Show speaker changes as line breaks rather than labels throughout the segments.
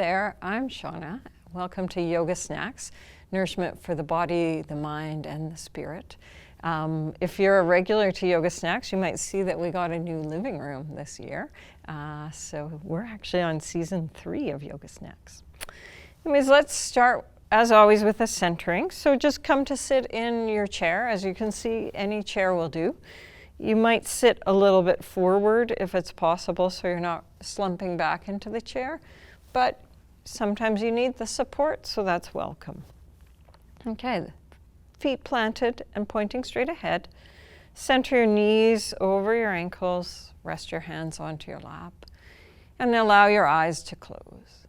there, I'm Shauna. Welcome to Yoga Snacks, nourishment for the body, the mind, and the spirit. If you're a regular to Yoga Snacks, you might see that we got a new living room this year. So we're actually on season 3 of Yoga Snacks. Anyways, let's start, as always, with a centering. So just come to sit in your chair. As you can see, any chair will do. You might sit a little bit forward if it's possible, so you're not slumping back into the chair. But sometimes you need the support, so that's welcome. Okay, feet planted and pointing straight ahead. Center your knees over your ankles. Rest your hands onto your lap. And allow your eyes to close.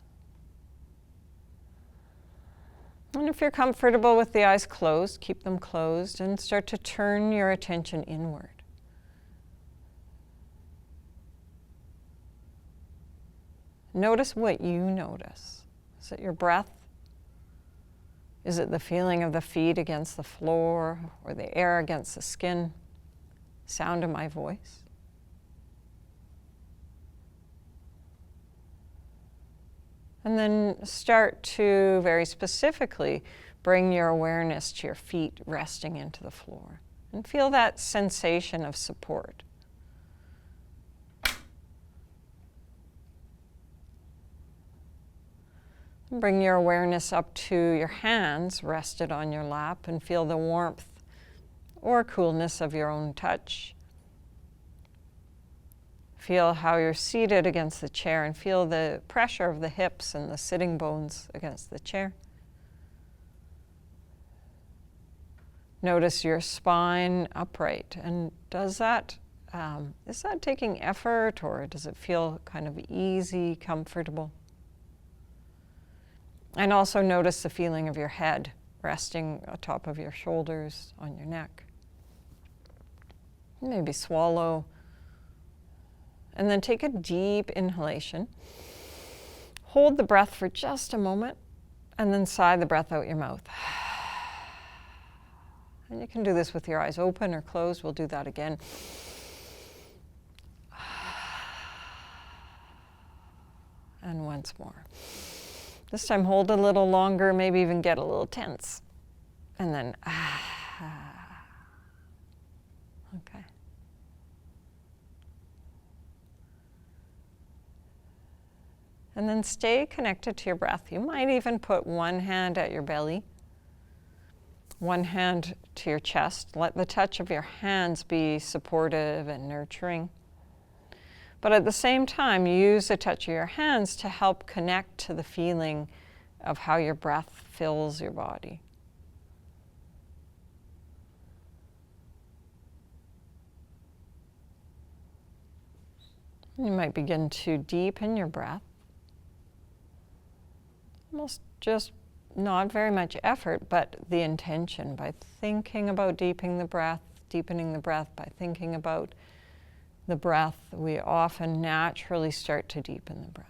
And if you're comfortable with the eyes closed, keep them closed and start to turn your attention inward. Notice what you notice. Is it your breath? Is it the feeling of the feet against the floor or the air against the skin? Sound of my voice? And then start to very specifically bring your awareness to your feet resting into the floor. And feel that sensation of support. Bring your awareness up to your hands rested on your lap and feel the warmth or coolness of your own touch. Feel how you're seated against the chair and feel the pressure of the hips and the sitting bones against the chair. Notice your spine upright, and is that taking effort, or does it feel kind of easy, comfortable? And also notice the feeling of your head resting atop of your shoulders, on your neck. Maybe swallow. And then take a deep inhalation. Hold the breath for just a moment, and then sigh the breath out your mouth. And you can do this with your eyes open or closed. We'll do that again. And once more. This time hold a little longer, maybe even get a little tense. And then, okay. And then stay connected to your breath. You might even put one hand at your belly, one hand to your chest. Let the touch of your hands be supportive and nurturing. But at the same time, use the touch of your hands to help connect to the feeling of how your breath fills your body. You might begin to deepen your breath. Almost just not very much effort, but the intention by thinking about deepening the breath, by thinking about the breath. We often naturally start to deepen the breath.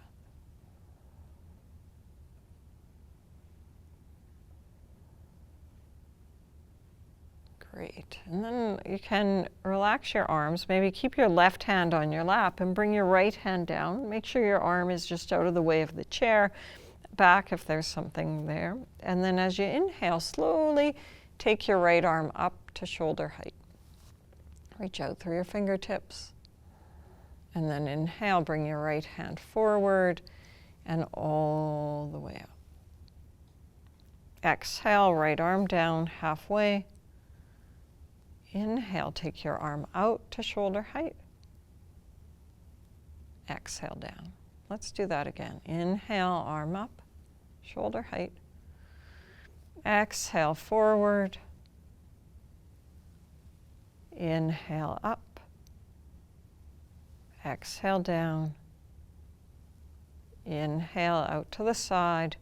Great. And then you can relax your arms. Maybe keep your left hand on your lap and bring your right hand down. Make sure your arm is just out of the way of the chair, back if there's something there. And then as you inhale, slowly take your right arm up to shoulder height. Reach out through your fingertips. And then inhale, bring your right hand forward and all the way up. Exhale, right arm down halfway. Inhale, take your arm out to shoulder height. Exhale down. Let's do that again. Inhale, arm up, shoulder height. Exhale, forward. Inhale, up. Exhale down. Inhale out to the side.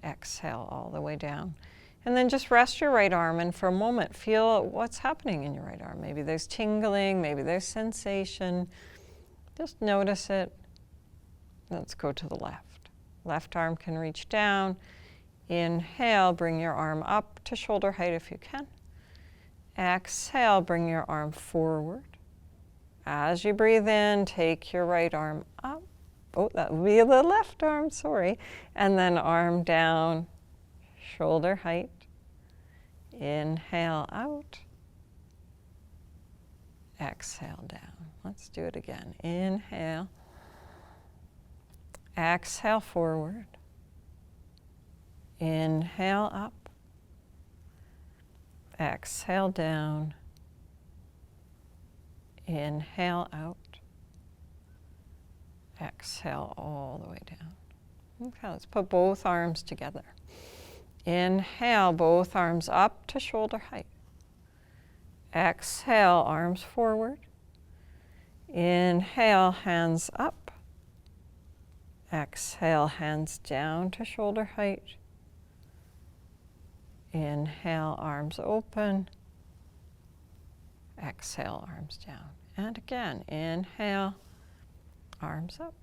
Exhale all the way down. And then just rest your right arm and for a moment feel what's happening in your right arm. Maybe there's tingling, maybe there's sensation. Just notice it. Let's go to the left. Left arm can reach down. Inhale, bring your arm up to shoulder height if you can. Exhale, bring your arm forward. As you breathe in, take your right arm up Oh, that would be the left arm, sorry. And then arm down, shoulder height. Inhale out. Exhale down. Let's do it again. Inhale. Exhale forward. Inhale up. Exhale down. Inhale out. Exhale all the way down. Okay, let's put both arms together. Inhale, both arms up to shoulder height. Exhale, arms forward. Inhale, hands up. Exhale, hands down to shoulder height. Inhale, arms open. Exhale, arms down. And again, inhale, arms up.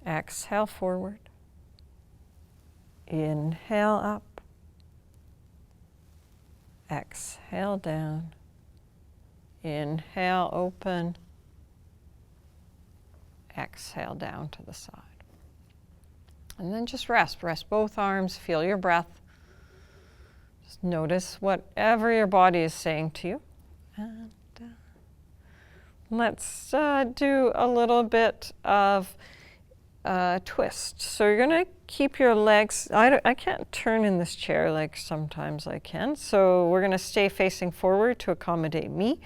Exhale, forward. Inhale, up. Exhale, down. Inhale, open. Exhale, down to the side. And then just rest. Rest both arms. Feel your breath. Just notice whatever your body is saying to you. And let's do a little bit of twist. So you're going to keep your legs, I can't turn in this chair like sometimes I can, so we're going to stay facing forward to accommodate me.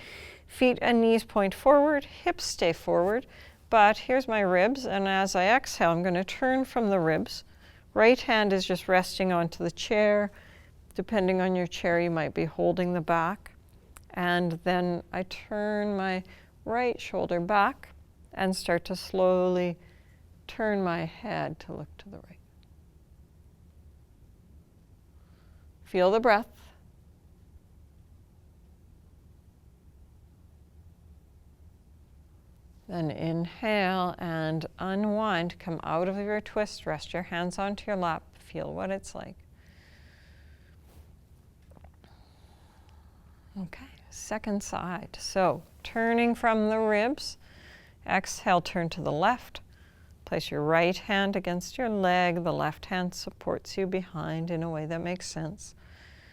Feet and knees point forward, hips stay forward, but here's my ribs, and as I exhale, I'm going to turn from the ribs. Right hand is just resting onto the chair. Depending on your chair, you might be holding the back. And then I turn my right shoulder back and start to slowly turn my head to look to the right. Feel the breath. Then inhale and unwind. Come out of your twist. Rest your hands onto your lap. Feel what it's like. Okay, second side. So turning from the ribs. Exhale, turn to the left. Place your right hand against your leg. The left hand supports you behind in a way that makes sense.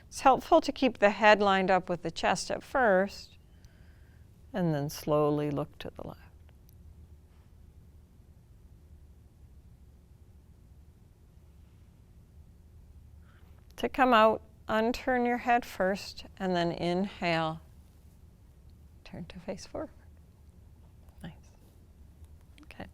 It's helpful to keep the head lined up with the chest at first, and then slowly look to the left. To come out, unturn your head first, and then inhale, turn to face forward. Nice. Okay.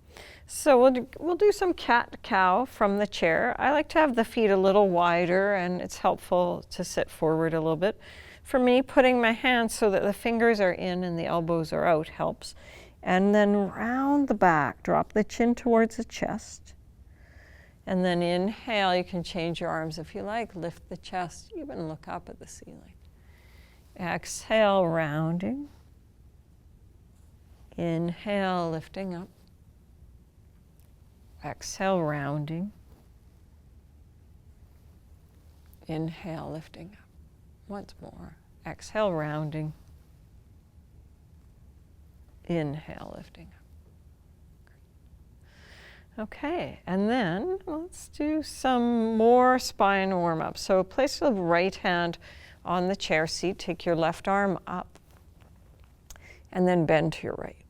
So we'll do some cat-cow from the chair. I like to have the feet a little wider, and it's helpful to sit forward a little bit. For me, putting my hands so that the fingers are in and the elbows are out helps. And then round the back, drop the chin towards the chest. And then inhale, you can change your arms if you like, lift the chest, even look up at the ceiling. Exhale, rounding. Inhale, lifting up. Exhale, rounding. Inhale, lifting up. Once more. Exhale, rounding. Inhale, lifting up. Okay, and then let's do some more spine warm-up. So place the right hand on the chair seat, take your left arm up, and then bend to your right.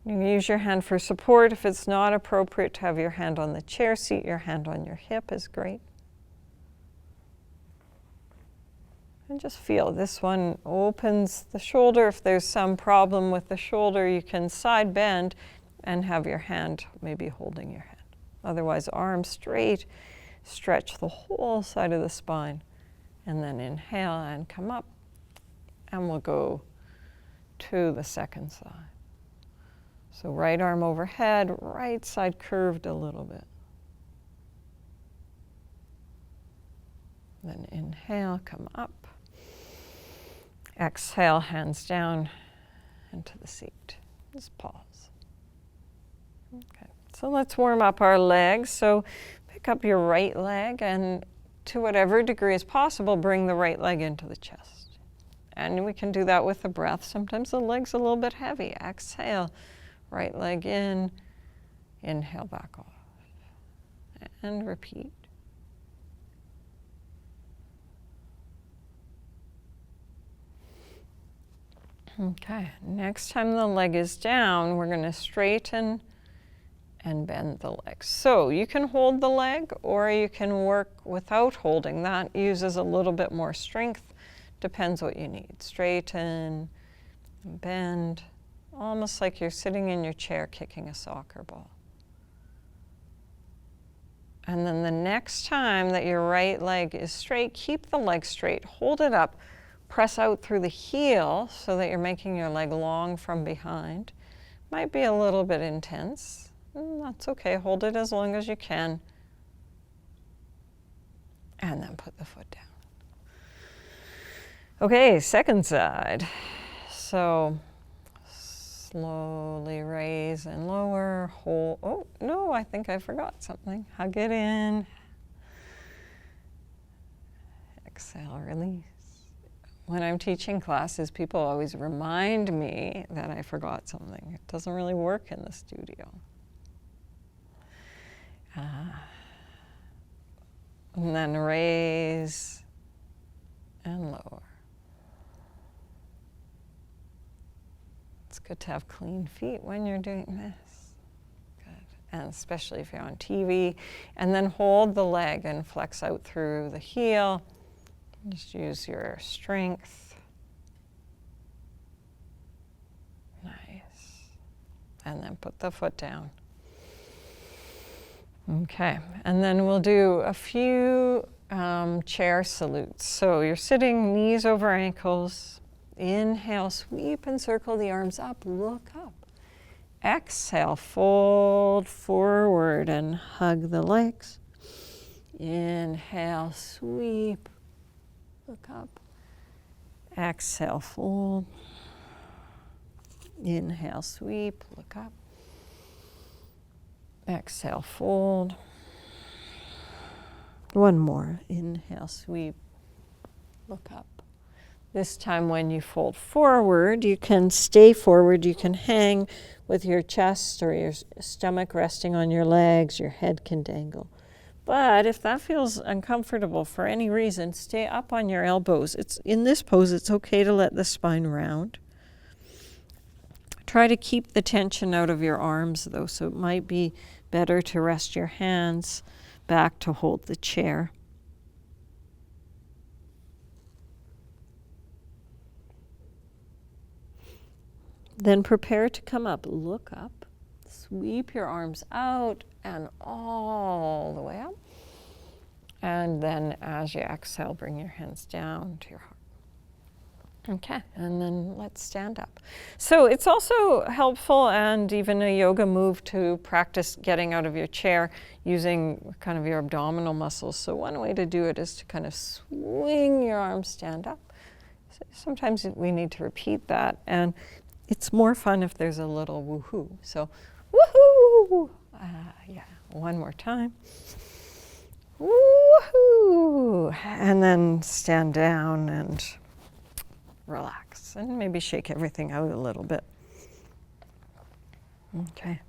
You can use your hand for support. If it's not appropriate to have your hand on the chair seat, your hand on your hip is great. And just feel this one opens the shoulder. If there's some problem with the shoulder, you can side bend and have your hand maybe holding your head. Otherwise, arms straight, stretch the whole side of the spine. And then inhale and come up. And we'll go to the second side. So right arm overhead, right side curved a little bit. Then inhale, come up. Exhale, hands down into the seat. Just pause. Okay, so let's warm up our legs. So pick up your right leg and to whatever degree is possible, bring the right leg into the chest. And we can do that with the breath. Sometimes the leg's a little bit heavy. Exhale, right leg in, Inhale back off. And repeat. Okay, next time the leg is down, we're going to straighten and bend the leg. So you can hold the leg or you can work without holding. That uses a little bit more strength. Depends what you need. Straighten, bend, almost like you're sitting in your chair kicking a soccer ball. And then the next time that your right leg is straight, keep the leg straight, hold it up, press out through the heel so that you're making your leg long from behind. Might be a little bit intense. That's okay, hold it as long as you can. And then put the foot down. Okay, second side. So slowly raise and lower, hold. Oh, no, I think I forgot something. Hug it in. Exhale, release. When I'm teaching classes, people always remind me that I forgot something. It doesn't really work in the studio. And then raise and lower. It's good to have clean feet when you're doing this. Good. And especially if you're on TV. And then hold the leg and flex out through the heel. Just use your strength. Nice. And then put the foot down. Okay, and then we'll do a few chair salutes. So you're sitting, knees over ankles. Inhale, sweep and circle the arms up, look up. Exhale, fold forward and hug the legs. Inhale, sweep, look up. Exhale, fold. Inhale, sweep, look up. Exhale, fold. One more. Inhale, sweep, look up. This time when you fold forward, you can stay forward. You can hang with your chest or your stomach resting on your legs. Your head can dangle. But if that feels uncomfortable for any reason, stay up on your elbows. In this pose, it's okay to let the spine round. Try to keep the tension out of your arms, though, so it might be better to rest your hands back to hold the chair. Then prepare to come up. Look up, sweep your arms out and all the way up. And then as you exhale, bring your hands down to your heart. Okay, and then let's stand up. So it's also helpful and even a yoga move to practice getting out of your chair using kind of your abdominal muscles. So one way to do it is to kind of swing your arms, stand up. Sometimes we need to repeat that, and it's more fun if there's a little woohoo. So woohoo! Yeah, one more time. Woohoo! And then stand down and relax and maybe shake everything out a little bit. Okay.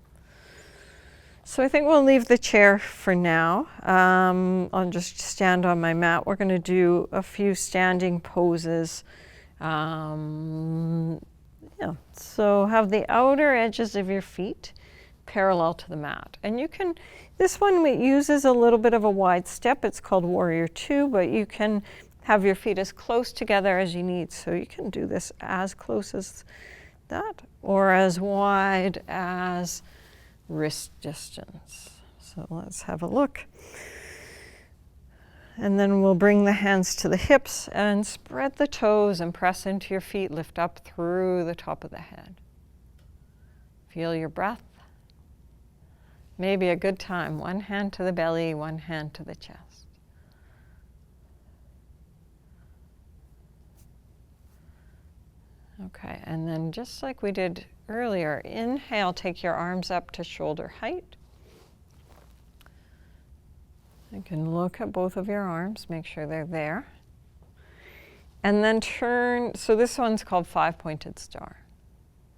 So I think we'll leave the chair for now. I'll just stand on my mat. We're going to do a few standing poses. So have the outer edges of your feet parallel to the mat. And you can, this one uses a little bit of a wide step. It's called Warrior 2, but you can have your feet as close together as you need. So you can do this as close as that or as wide as wrist distance. So let's have a look. And then we'll bring the hands to the hips and spread the toes and press into your feet. Lift up through the top of the head. Feel your breath. Maybe a good time. One hand to the belly, one hand to the chest. Okay, and then just like we did earlier, inhale, take your arms up to shoulder height. You can look at both of your arms, make sure they're there. And then turn, so this one's called 5-pointed star.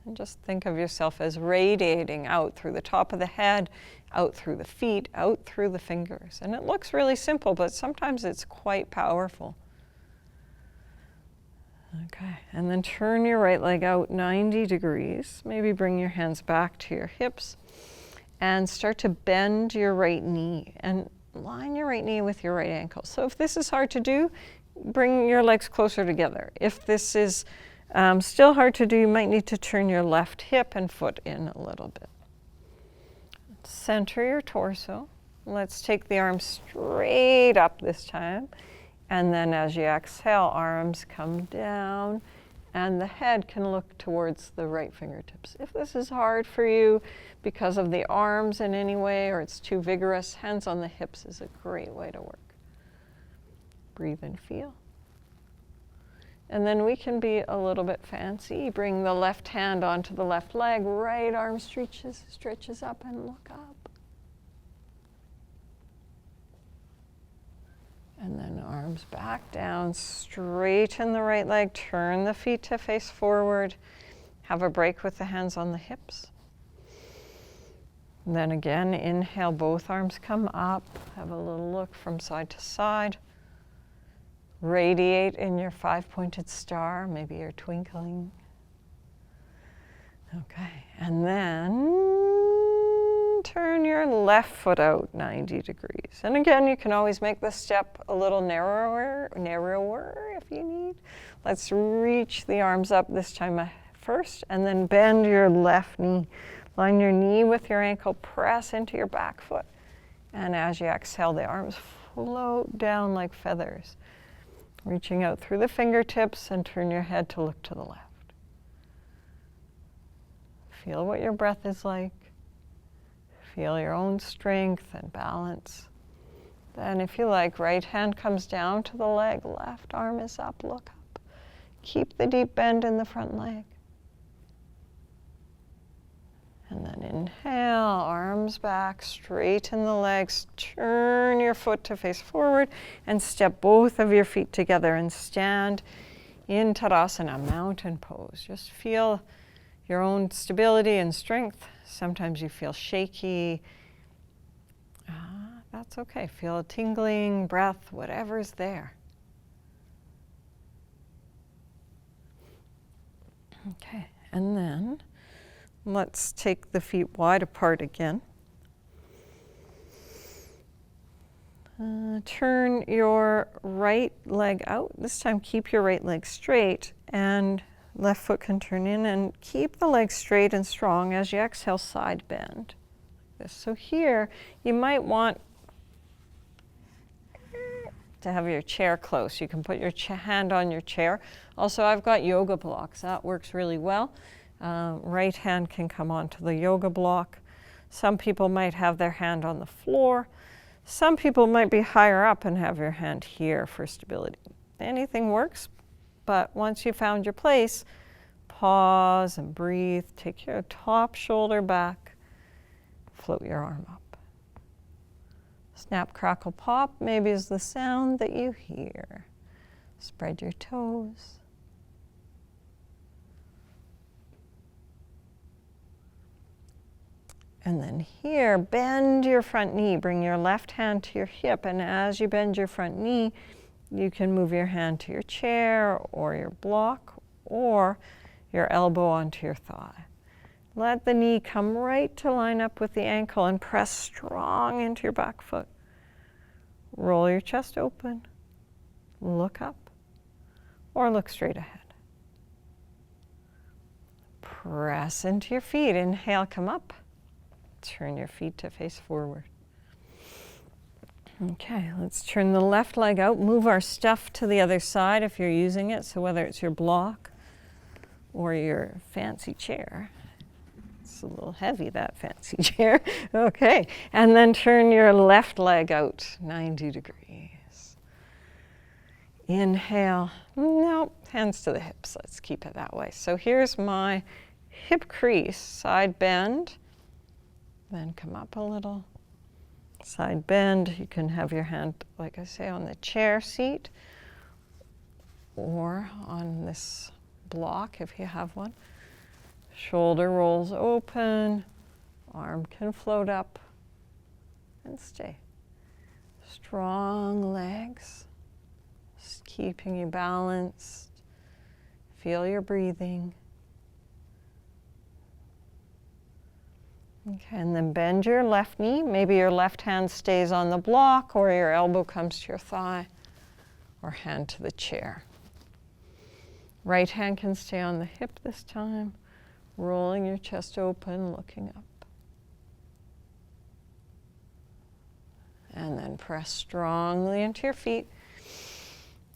And just think of yourself as radiating out through the top of the head, out through the feet, out through the fingers. And it looks really simple, but sometimes it's quite powerful. Okay, and then turn your right leg out 90 degrees. Maybe bring your hands back to your hips and start to bend your right knee and line your right knee with your right ankle. So if this is hard to do, bring your legs closer together. If this is still hard to do, you might need to turn your left hip and foot in a little bit. Center your torso. Let's take the arms straight up this time. And then as you exhale, arms come down and the head can look towards the right fingertips. If this is hard for you because of the arms in any way or it's too vigorous, hands on the hips is a great way to work. Breathe and feel. And then we can be a little bit fancy. Bring the left hand onto the left leg, right arm stretches up and look up. And then arms back down, straighten the right leg, turn the feet to face forward. Have a break with the hands on the hips. And then again, inhale, both arms come up. Have a little look from side to side. Radiate in your 5-pointed star, maybe you're twinkling. Okay, and then turn your left foot out 90 degrees. And again, you can always make the step a little narrower if you need. Let's reach the arms up this time first, and then bend your left knee. Line your knee with your ankle, press into your back foot. And as you exhale, the arms float down like feathers. Reaching out through the fingertips and turn your head to look to the left. Feel what your breath is like. Feel your own strength and balance. Then if you like, right hand comes down to the leg, left arm is up, look up. Keep the deep bend in the front leg. And then inhale, arms back, straighten the legs, turn your foot to face forward and step both of your feet together and stand in Tadasana, mountain pose. Just feel your own stability and strength. Sometimes you feel shaky. That's okay. Feel a tingling, breath, whatever's there. Okay, and then let's take the feet wide apart again. Turn your right leg out. This time keep your right leg straight and left foot can turn in, and keep the leg straight and strong as you exhale, side bend. So here you might want to have your chair close. You can put your hand on your chair. Also, I've got yoga blocks. That works really well. Right hand can come onto the yoga block. Some people might have their hand on the floor. Some people might be higher up and have your hand here for stability. Anything works, but once you've found your place, pause and breathe. Take your top shoulder back. Float your arm up. Snap, crackle, pop maybe is the sound that you hear. Spread your toes. And then here, bend your front knee. Bring your left hand to your hip, and as you bend your front knee, you can move your hand to your chair or your block or your elbow onto your thigh. Let the knee come right to line up with the ankle and press strong into your back foot. Roll your chest open, look up, or look straight ahead. Press into your feet. Inhale, come up. Turn your feet to face forward. Okay, let's turn the left leg out. Move our stuff to the other side if you're using it. So whether it's your block or your fancy chair. It's a little heavy, that fancy chair. Okay, and then turn your left leg out 90 degrees. Inhale. No, hands to the hips. Let's keep it that way. So here's my hip crease, side bend. Then come up a little. Side bend. You can have your hand, like I say, on the chair seat or on this block if you have one. Shoulder rolls open, arm can float up and stay. Strong legs, just keeping you balanced. Feel your breathing. Okay, and then bend your left knee. Maybe your left hand stays on the block, or your elbow comes to your thigh, or hand to the chair. Right hand can stay on the hip this time, rolling your chest open, looking up. And then press strongly into your feet.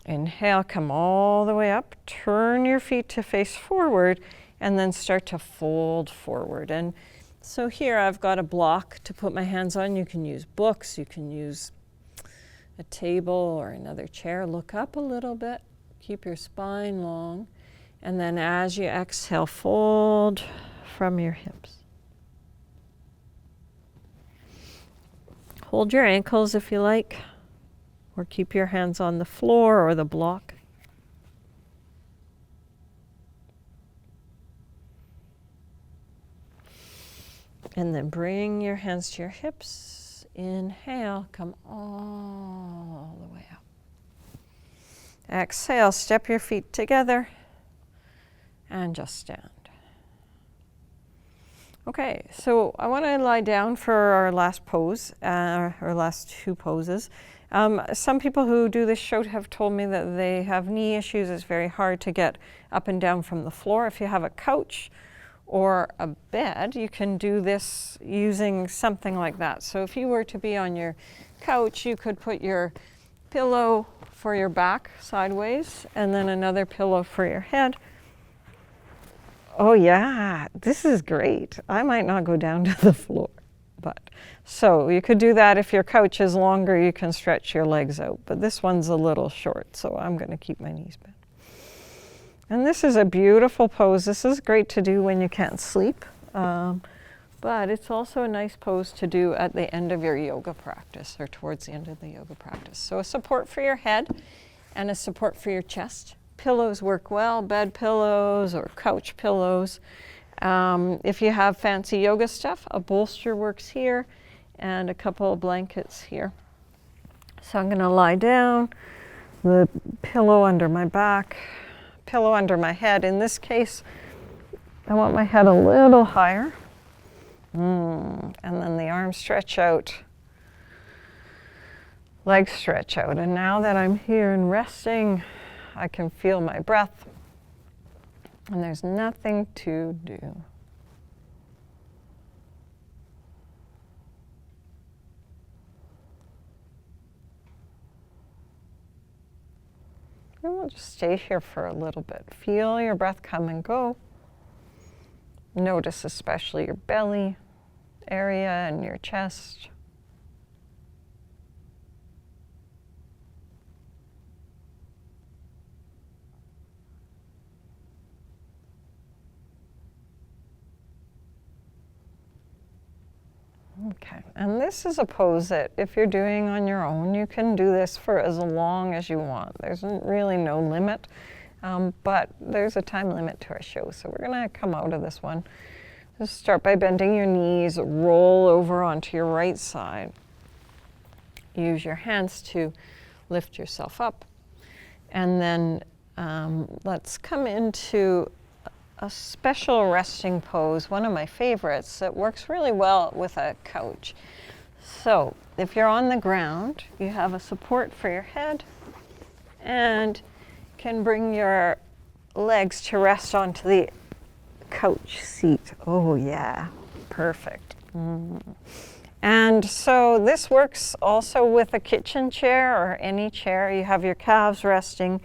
Inhale, come all the way up. Turn your feet to face forward, and then start to fold forward. And so here I've got a block to put my hands on. You can use books, you can use a table or another chair. Look up a little bit, keep your spine long, and then as you exhale, fold from your hips. Hold your ankles if you like, or keep your hands on the floor or the block. And then bring your hands to your hips. Inhale, come all the way up. Exhale, step your feet together and just stand. Okay, so I want to lie down for our last pose, our last two poses. Some people who do this show have told me that they have knee issues. It's very hard to get up and down from the floor. If you have a couch or a bed, you can do this using something like that. So if you were to be on your couch, you could put your pillow for your back sideways and then another pillow for your head. Oh yeah, this is great. I might not go down to the floor, but so you could do that. If your couch is longer, you can stretch your legs out, but this one's a little short, so I'm going to keep my knees bent. And this is a beautiful pose. This is great to do when you can't sleep, but it's also a nice pose to do at the end of your yoga practice or towards the end of the yoga practice. So a support for your head and a support for your chest. Pillows work well, bed pillows or couch pillows. If you have fancy yoga stuff, a bolster works here and a couple of blankets here. So I'm going to lie down, the pillow under my back, pillow under my head. In this case, I want my head a little higher. And then the arms stretch out, legs stretch out. And now that I'm here and resting, I can feel my breath, and there's nothing to do. And we'll just stay here for a little bit. Feel your breath come and go. Notice especially your belly area and your chest. Okay, and this is a pose that if you're doing on your own, you can do this for as long as you want. There's really no limit, but there's a time limit to our show, so we're gonna come out of this one. Just start by bending your knees, roll over onto your right side. Use your hands to lift yourself up, and then let's come into a special resting pose, one of my favorites that works really well with a couch. So if you're on the ground, you have a support for your head and can bring your legs to rest onto the couch seat. Oh yeah, perfect. And so this works also with a kitchen chair or any chair. You have your calves resting,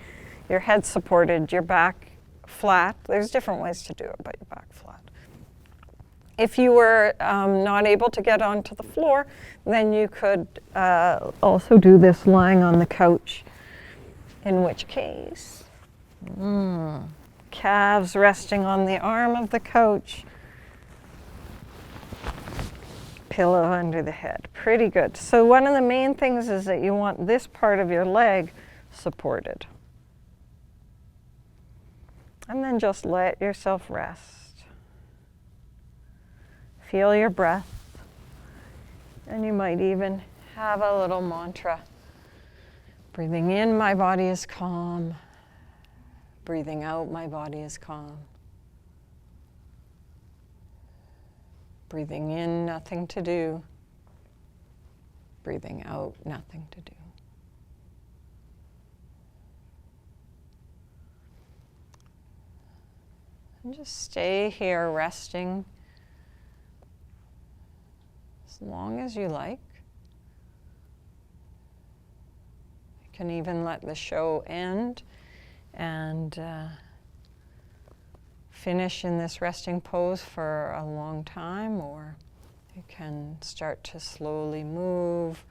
your head supported, your back flat. There's different ways to do it, but your back flat. If you were not able to get onto the floor, then you could also do this lying on the couch, in which case, calves resting on the arm of the couch, pillow under the head. Pretty good. So one of the main things is that you want this part of your leg supported. And then just let yourself rest. feel your breath. And you might even have a little mantra. Breathing in, my body is calm. Breathing out, my body is calm. Breathing in, nothing to do. Breathing out, nothing to do. And just stay here resting as long as you like. You can even let the show end and finish in this resting pose for a long time, or you can start to slowly move,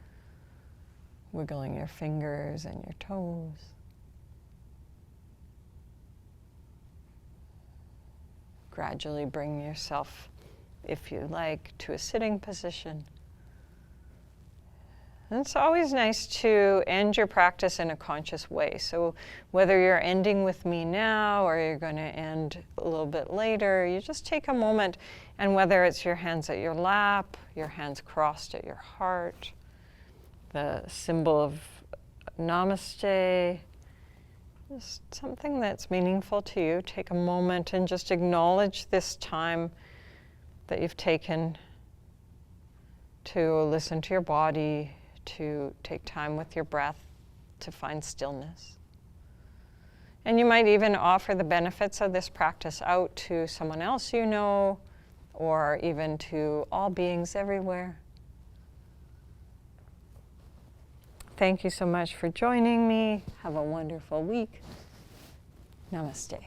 wiggling your fingers and your toes. Gradually bring yourself, if you like, to a sitting position. And it's always nice to end your practice in a conscious way. So whether you're ending with me now or you're going to end a little bit later, you just take a moment, and whether it's your hands at your lap, your hands crossed at your heart, the symbol of namaste, just something that's meaningful to you, take a moment and just acknowledge this time that you've taken to listen to your body, to take time with your breath, to find stillness. And you might even offer the benefits of this practice out to someone else you know, or even to all beings everywhere. Thank you so much for joining me. Have a wonderful week. Namaste.